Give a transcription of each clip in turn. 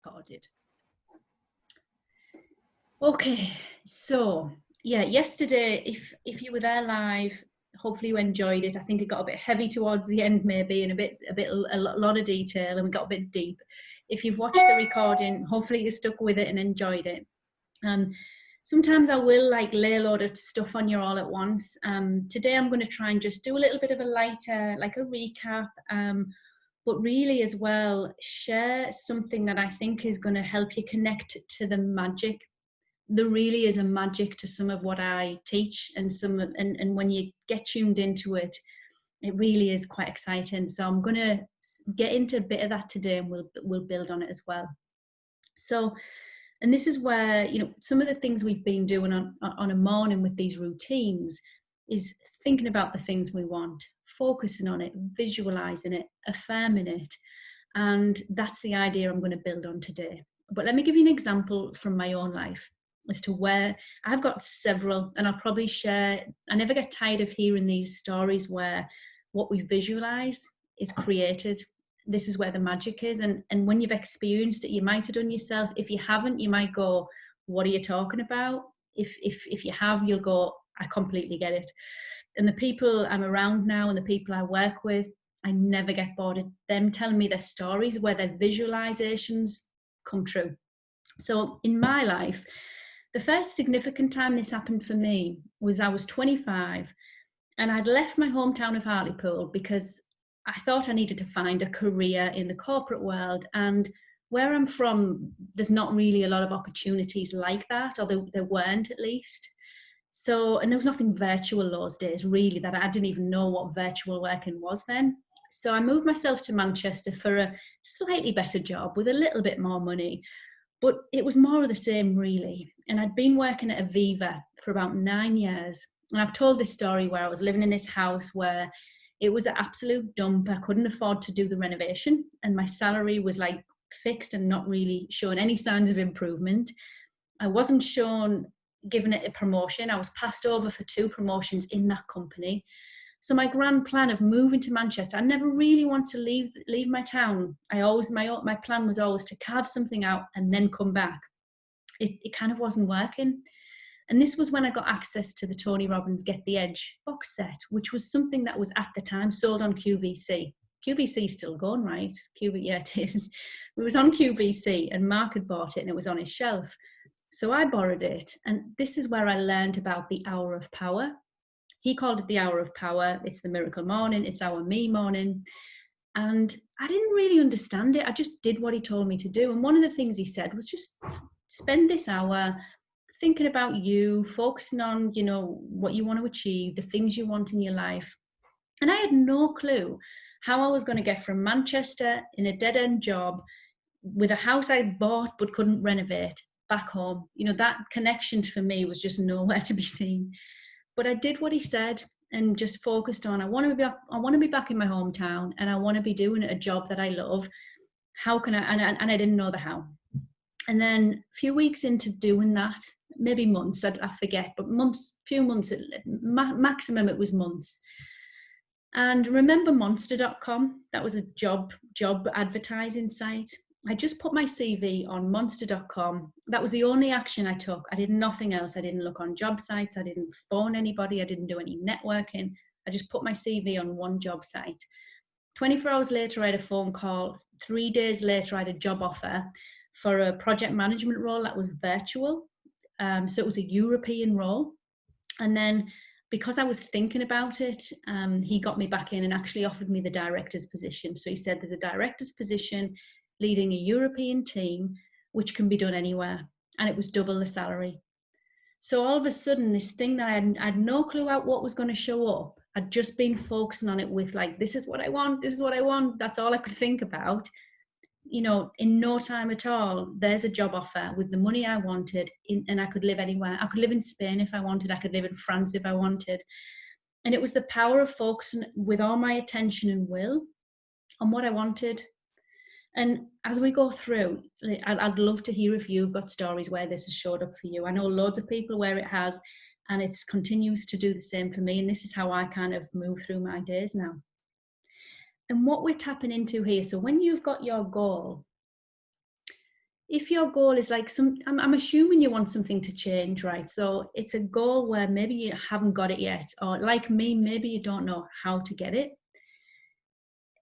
Recorded. Okay, so yeah, yesterday, if you were there live, hopefully you enjoyed it. I think it got a bit heavy towards the end, maybe, and a lot of detail, and we got a bit deep. If you've watched the recording, hopefully you stuck with it and enjoyed it. Sometimes I will like lay a lot of stuff on you all at once. Today I'm going to try and just do a little bit of a lighter, like a recap. But really as well, share something that I think is going to help you connect to the magic. There really is a magic to some of what I teach, and when you get tuned into it, it really is quite exciting. So I'm going to get into a bit of that today, and we'll build on it as well. So, and this is where, you know, some of the things we've been doing on a morning with these routines is thinking about the things we want, focusing on it, visualizing it, affirming it. And that's the idea I'm going to build on today. But let me give you an example from my own life as to where I've got several, and I'll probably share. I never get tired of hearing these stories where what we visualize is created. This is where the magic is. And when you've experienced it, you might have done yourself. If you haven't, you might go, what are you talking about? If you have, you'll go, I completely get it. And the people I'm around now and the people I work with, I never get bored of them telling me their stories where their visualizations come true. So in my life, the first significant time this happened for me was I was 25, and I'd left my hometown of Hartlepool because I thought I needed to find a career in the corporate world. And where I'm from, there's not really a lot of opportunities like that, or there weren't at least. So, and there was nothing virtual those days, really, that I didn't even know what virtual working was then. So I moved myself to Manchester for a slightly better job with a little bit more money, but it was more of the same, really. And I'd been working at Aviva for about 9 years. And I've told this story where I was living in this house where it was an absolute dump. I couldn't afford to do the renovation, and my salary was like fixed and not really showing any signs of improvement. I wasn't shown given it a promotion. I was passed over for 2 promotions in that company. So my grand plan of moving to Manchester, I never really wanted to leave my town. My plan was always to carve something out and then come back. It kind of wasn't working. And this was when I got access to the Tony Robbins Get the Edge box set, which was something that was at the time sold on QVC. QVC is still going, right? Yeah, it is. It was on QVC, and Mark had bought it and it was on his shelf. So I borrowed it. And this is where I learned about the hour of power. He called it the hour of power. It's the miracle morning. It's our me morning. And I didn't really understand it. I just did what he told me to do. And one of the things he said was just spend this hour thinking about you, focusing on, you know, what you want to achieve, the things you want in your life. And I had no clue how I was going to get from Manchester in a dead end job with a house I bought but couldn't renovate back home. You know, that connection for me was just nowhere to be seen. But I did what he said and just focused on, I want to be back in my hometown, and I want to be doing a job that I love. How can I, and I didn't know the how. And then a few weeks into doing that, maybe months, I forget, but few months, maximum it was months. And remember Monster.com? That was a job advertising site. I just put my CV on Monster.com. That was the only action I took. I did nothing else. I didn't look on job sites. I didn't phone anybody. I didn't do any networking. I just put my CV on one job site. 24 hours later, I had a phone call. 3 days later, I had a job offer for a project management role that was virtual. So it was a European role. And then because I was thinking about it, he got me back in and actually offered me the director's position. So he said, there's a director's position leading a European team, which can be done anywhere. And it was double the salary. So all of a sudden, this thing that I had no clue out what was going to show up, I'd just been focusing on it with like, this is what I want, this is what I want. That's all I could think about. You know, in no time at all, there's a job offer with the money I wanted, and I could live anywhere. I could live in Spain if I wanted. I could live in France if I wanted. And it was the power of focusing with all my attention and will on what I wanted. And as we go through, I'd love to hear if you've got stories where this has showed up for you. I know loads of people where it has, and it continues to do the same for me. And this is how I kind of move through my days now. And what we're tapping into here, so when you've got your goal, if your goal is like I'm assuming you want something to change, right? So it's a goal where maybe you haven't got it yet, or like me, maybe you don't know how to get it.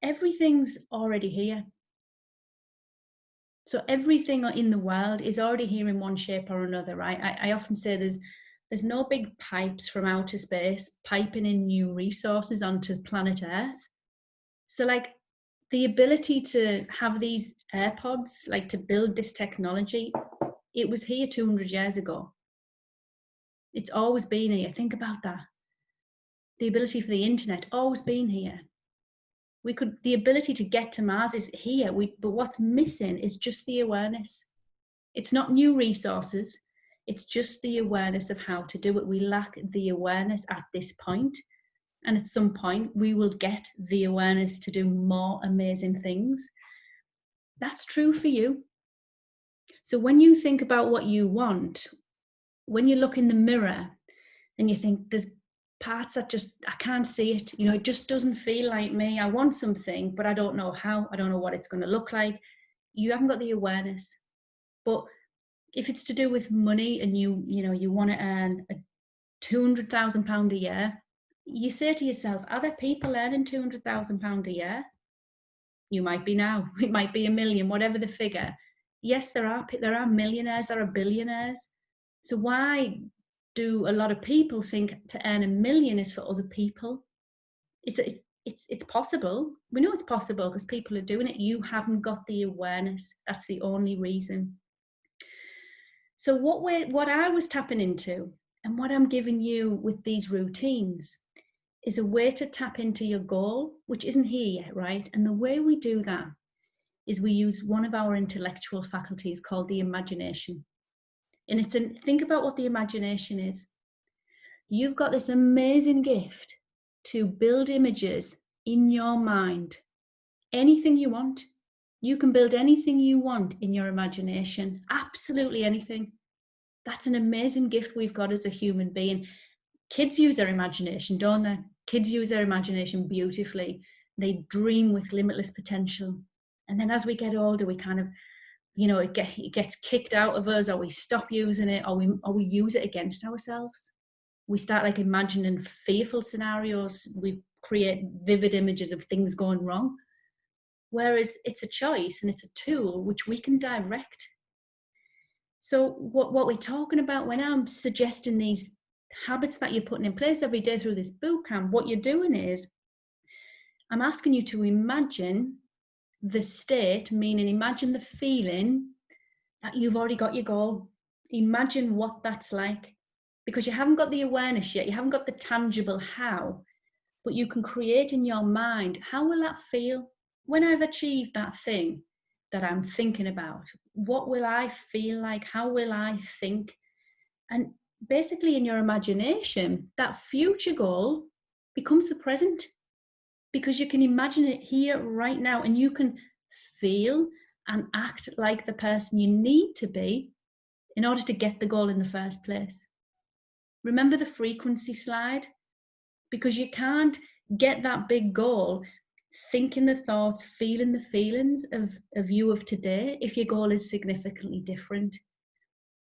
Everything's already here. So everything in the world is already here in one shape or another, right? I often say there's no big pipes from outer space piping in new resources onto planet Earth. So like the ability to have these AirPods, like to build this technology, it was here 200 years ago. It's always been here. Think about that. The ability for the internet, always been here. The ability to get to Mars is here. But what's missing is just the awareness. It's not new resources. It's just the awareness of how to do it. We lack the awareness at this point. And at some point, we will get the awareness to do more amazing things. That's true for you. So when you think about what you want, when you look in the mirror and you think there's parts that just, I can't see it, it just doesn't feel like me. I want something, but I don't know how. I don't know what it's going to look like. You haven't got the awareness. But if it's to do with money and you want to earn £200,000 a year, you say to yourself, are there people earning £200,000 a year? You might be now. It might be 1 million, whatever the figure. Yes, there are millionaires, there are billionaires. So why do a lot of people think to earn 1 million is for other people? It's possible. We know it's possible because people are doing it. You haven't got the awareness. That's the only reason. So what I was tapping into and what I'm giving you with these routines is a way to tap into your goal, which isn't here yet, right? And the way we do that is we use one of our intellectual faculties called the imagination. And think about what the imagination is. You've got this amazing gift to build images in your mind. Anything you want. You can build anything you want in your imagination. Absolutely anything. That's an amazing gift we've got as a human being. Kids use their imagination, don't they? Kids use their imagination beautifully. They dream with limitless potential. And then as we get older, we kind of, it gets kicked out of us, or we stop using it, or we use it against ourselves. We start like imagining fearful scenarios. We create vivid images of things going wrong. Whereas it's a choice and it's a tool which we can direct. So what we're talking about when I'm suggesting these habits that you're putting in place every day through this boot camp, what you're doing is I'm asking you to imagine the state, meaning imagine the feeling that you've already got your goal. Imagine what that's like, because you haven't got the awareness yet. You haven't got the tangible how, but you can create in your mind, how will that feel when I've achieved that thing that I'm thinking about? What will I feel like? How will I think? And basically in your imagination, that future goal becomes the present, because you can imagine it here right now, and you can feel and act like the person you need to be in order to get the goal in the first place. Remember the frequency slide? Because you can't get that big goal thinking the thoughts, feeling the feelings of you of today if your goal is significantly different.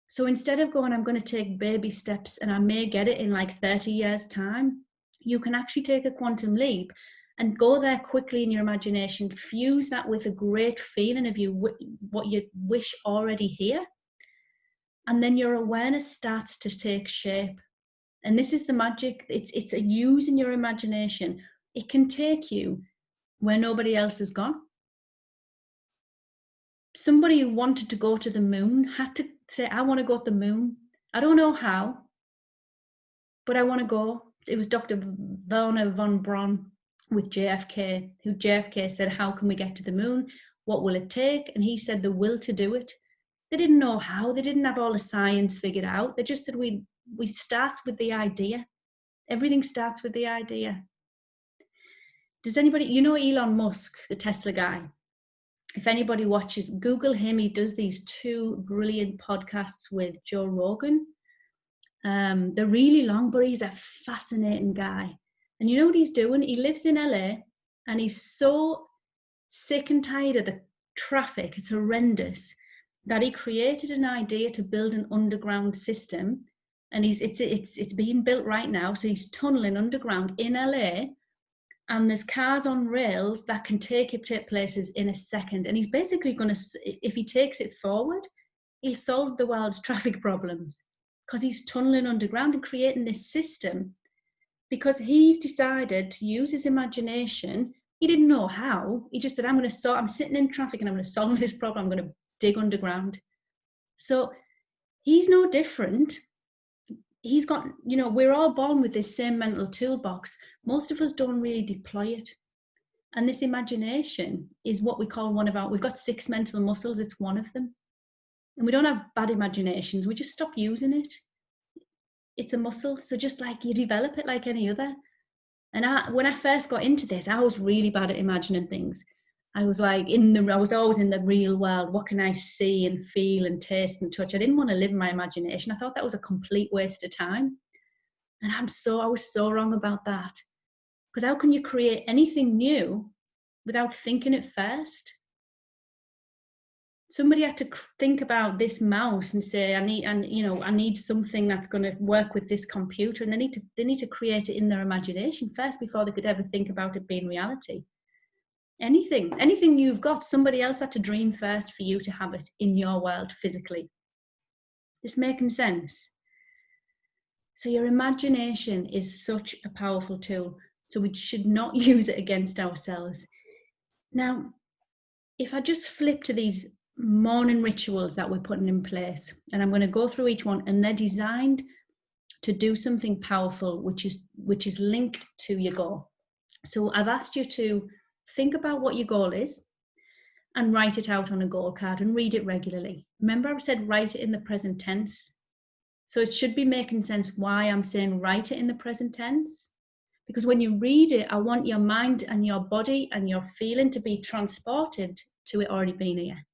So instead of going, I'm going to take baby steps and I may get it in like 30 years' time, you can actually take a quantum leap and go there quickly in your imagination, fuse that with a great feeling of what you wish already here. And then your awareness starts to take shape. And this is the magic. It's a use in your imagination. It can take you where nobody else has gone. Somebody who wanted to go to the moon had to say, I want to go to the moon. I don't know how, but I want to go. It was Dr. Wernher von Braun with JFK, who JFK said, how can we get to the moon? What will it take? And he said the will to do it. They didn't know how. They didn't have all the science figured out. They just said we start with the idea. Everything starts with the idea. Does anybody, Elon Musk, the Tesla guy? If anybody watches, Google him. He does these 2 brilliant podcasts with Joe Rogan. They're really long, but he's a fascinating guy. And you know what he's doing? He lives in LA and he's so sick and tired of the traffic. It's horrendous. that he created an idea to build an underground system, and it's being built right now. So he's tunneling underground in LA, and there's cars on rails that can take it to places in a second. And he's basically going to, if he takes it forward, he'll solve the world's traffic problems, because he's tunneling underground and creating this system, because he's decided to use his imagination. He didn't know how. He just said, I'm sitting in traffic and I'm going to solve this problem. I'm going to dig underground. So he's no different. He's got, we're all born with this same mental toolbox. Most of us don't really deploy it. And this imagination is what we call we've got 6 mental muscles. It's one of them. And we don't have bad imaginations. We just stop using it. It's a muscle. So just like you develop it like any other. And when I first got into this, I was really bad at imagining things. I was like I was always in the real world. What can I see and feel and taste and touch? I didn't want to live in my imagination. I thought that was a complete waste of time. And I was so wrong about that. Because how can you create anything new without thinking it first? Somebody had to think about this mouse and say, I need something that's going to work with this computer. And they need to create it in their imagination first before they could ever think about it being reality. Anything you've got, somebody else had to dream first for you to have it in your world physically. This making sense? So your imagination is such a powerful tool. So we should not use it against ourselves. Now, if I just flip to these morning rituals that we're putting in place, and I'm going to go through each one, and they're designed to do something powerful, which is linked to your goal. So I've asked you to think about what your goal is and write it out on a goal card and read it regularly. Remember, I said write it in the present tense. So it should be making sense why I'm saying write it in the present tense. Because when you read it, I want your mind and your body and your feeling to be transported to it already being here.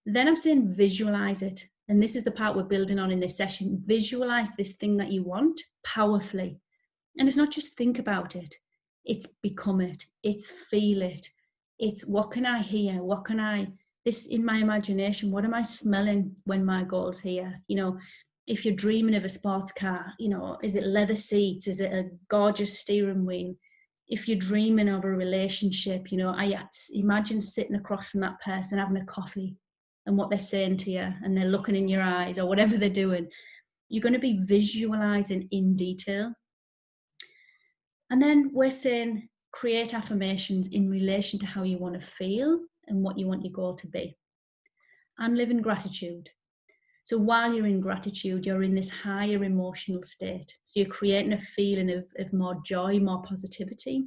Then I'm saying visualize it. And this is the part we're building on in this session. Visualize this thing that you want powerfully. And it's not just think about it. It's become it. It's feel it. It's what can I hear? This in my imagination, what am I smelling when my goal's here? If you're dreaming of a sports car, is it leather seats? Is it a gorgeous steering wheel? If you're dreaming of a relationship, I imagine sitting across from that person having a coffee and what they're saying to you and they're looking in your eyes or whatever they're doing. You're going to be visualizing in detail. And then we're saying create affirmations in relation to how you want to feel and what you want your goal to be. And live in gratitude. So while you're in gratitude, you're in this higher emotional state. So you're creating a feeling of more joy, more positivity.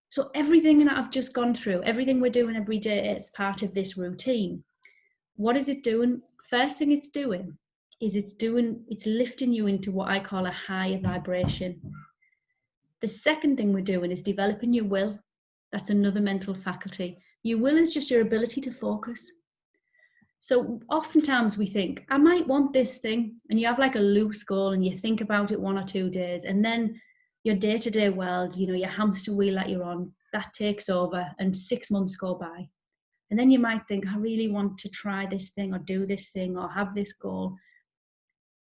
So everything that I've just gone through, everything we're doing every day as part of this routine, what is it doing? First thing it's doing is it's lifting you into what I call a higher vibration. The second thing we're doing is developing your will. That's another mental faculty. Your will is just your ability to focus. So oftentimes we think, I might want this thing, and you have like a loose goal and you think about it 1 or 2 days, and then your day-to-day world, your hamster wheel that you're on, that takes over and 6 months go by. And then you might think, I really want to try this thing or do this thing or have this goal.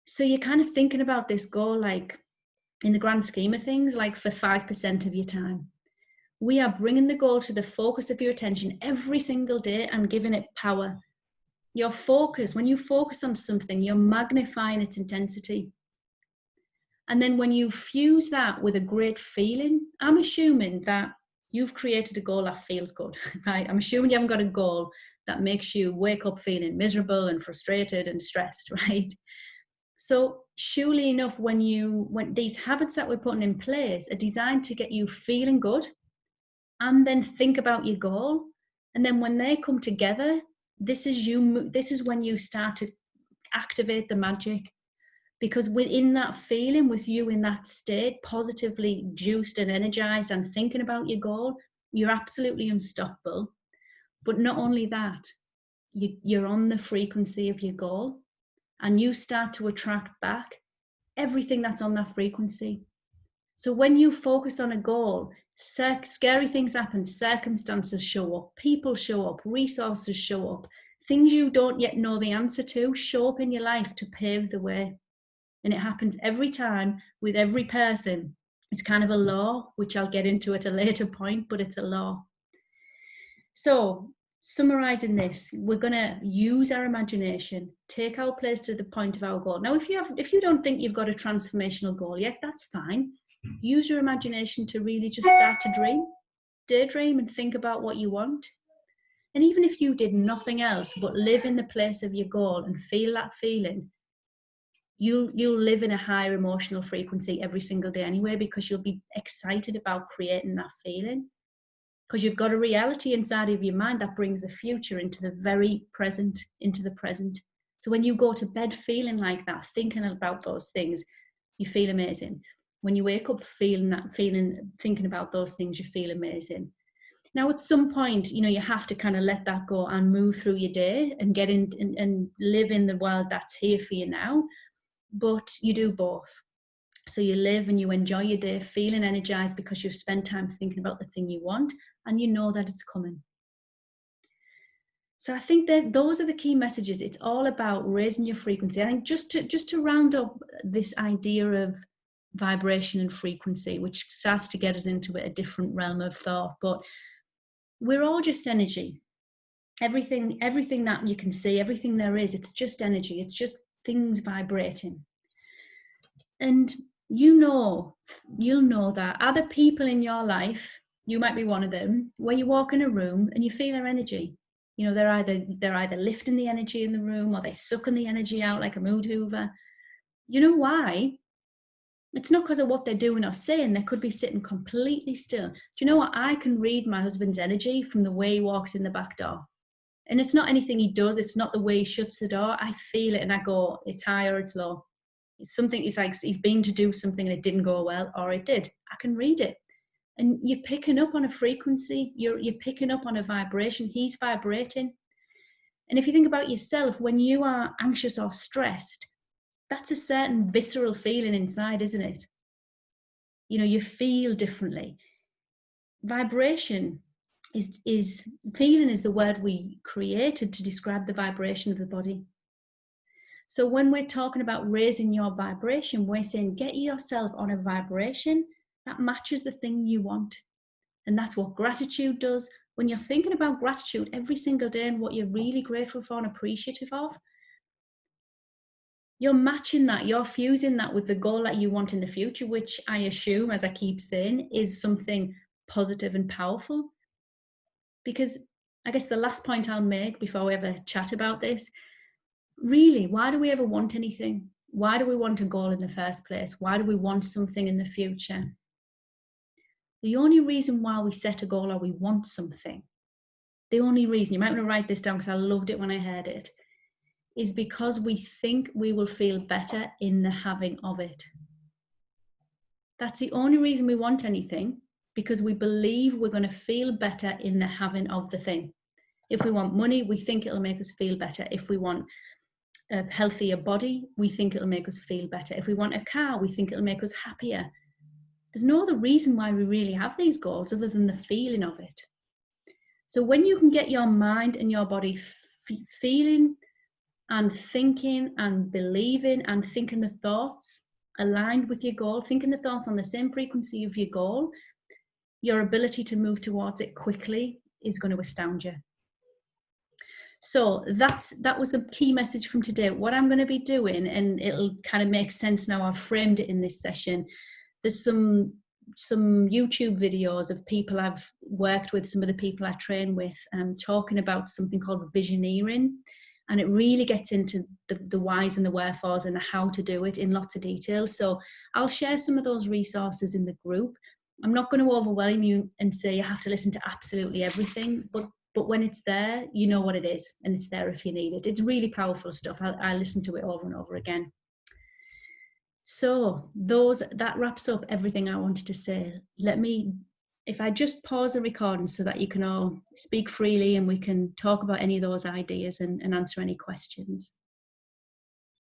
So you're kind of thinking about this goal like in the grand scheme of things, like for 5% of your time. We are bringing the goal to the focus of your attention every single day and giving it power. Your focus, when you focus on something, you're magnifying its intensity. And then when you fuse that with a great feeling, I'm assuming that you've created a goal that feels good, right? I'm assuming you haven't got a goal that makes you wake up feeling miserable and frustrated and stressed, right? So surely enough, when these habits that we're putting in place are designed to get you feeling good and then think about your goal. And then when they come together, this is when you start to activate the magic. Because within that feeling, with you in that state, positively juiced and energized and thinking about your goal, you're absolutely unstoppable. But not only that, you're on the frequency of your goal and you start to attract back everything that's on that frequency. So when you focus on a goal, scary things happen, circumstances show up, people show up, resources show up, Things you don't yet know the answer to show up in your life to pave the way. And it happens every time with every person. It's kind of a law, which I'll get into at a later point, but it's a law. So, summarizing this, we're going to use our imagination, take our place to the point of our goal. Now, if you don't think you've got a transformational goal yet, that's fine. Use your imagination to really just start to dream, daydream, and think about what you want. And even if you did nothing else but live in the place of your goal and feel that feeling, you'll live in a higher emotional frequency every single day anyway, because you'll be excited about creating that feeling. Because you've got a reality inside of your mind that brings the future into the very present, into the present. So when you go to bed feeling like that, thinking about those things, you feel amazing. When you wake up thinking about those things, you feel amazing. Now, at some point, you have to kind of let that go and move through your day and get in and live in the world that's here for you now. But you do both. So you live and you enjoy your day feeling energized because you've spent time thinking about the thing you want and you know that it's coming. So I think that those are the key messages. It's all about raising your frequency. I think just to round up this idea of vibration and frequency, which starts to get us into a different realm of thought, but we're all just energy. Everything that you can see, everything there is, it's just energy. It's just things vibrating. And you'll know that other people in your life, you might be one of them, where you walk in a room and you feel their energy. They're either lifting the energy in the room or they're sucking the energy out like a mood hoover. You know why? It's not because of what they're doing or saying. They could be sitting completely still. Do you know what? I can read my husband's energy from the way he walks in the back door. And it's not anything he does. It's not the way he shuts the door. I feel it and I go, it's high or it's low. It's something, it's like he's been to do something and it didn't go well, or it did. I can read it. And you're picking up on a frequency. You're picking up on a vibration. He's vibrating. And if you think about yourself, when you are anxious or stressed, that's a certain visceral feeling inside, isn't it? You feel differently. Vibration is feeling is the word we created to describe the vibration of the body. So when we're talking about raising your vibration, we're saying get yourself on a vibration that matches the thing you want. And that's what gratitude does. When you're thinking about gratitude every single day and what you're really grateful for and appreciative of, you're matching that, you're fusing that with the goal that you want in the future, which I assume, as I keep saying, is something positive and powerful. Because I guess the last point I'll make before we ever chat about this, really, why do we ever want anything? Why do we want a goal in the first place? Why do we want something in the future? The only reason why we set a goal or we want something, the only reason, you might want to write this down because I loved it when I heard it, is because we think we will feel better in the having of it. That's the only reason we want anything, because we believe we're going to feel better in the having of the thing. If we want money, we think it'll make us feel better. If we want a healthier body, we think it'll make us feel better. If we want a car, we think it'll make us happier. There's no other reason why we really have these goals other than the feeling of it. So when you can get your mind and your body feeling and thinking and believing and thinking the thoughts aligned with your goal, thinking the thoughts on the same frequency of your goal, your ability to move towards it quickly is going to astound you. So that was the key message from today. What I'm going to be doing, and it'll kind of make sense now I've framed it in this session, there's some YouTube videos of people I've worked with, some of the people I train with, talking about something called visioneering. And it really gets into the whys and the wherefores and the how to do it in lots of detail. So I'll share some of those resources in the group. I'm not going to overwhelm you and say you have to listen to absolutely everything, but when it's there, you know what it is, and it's there if you need it. It's really powerful stuff. I listen to it over and over again. So that wraps up everything I wanted to say. If I just pause the recording so that you can all speak freely and we can talk about any of those ideas and answer any questions.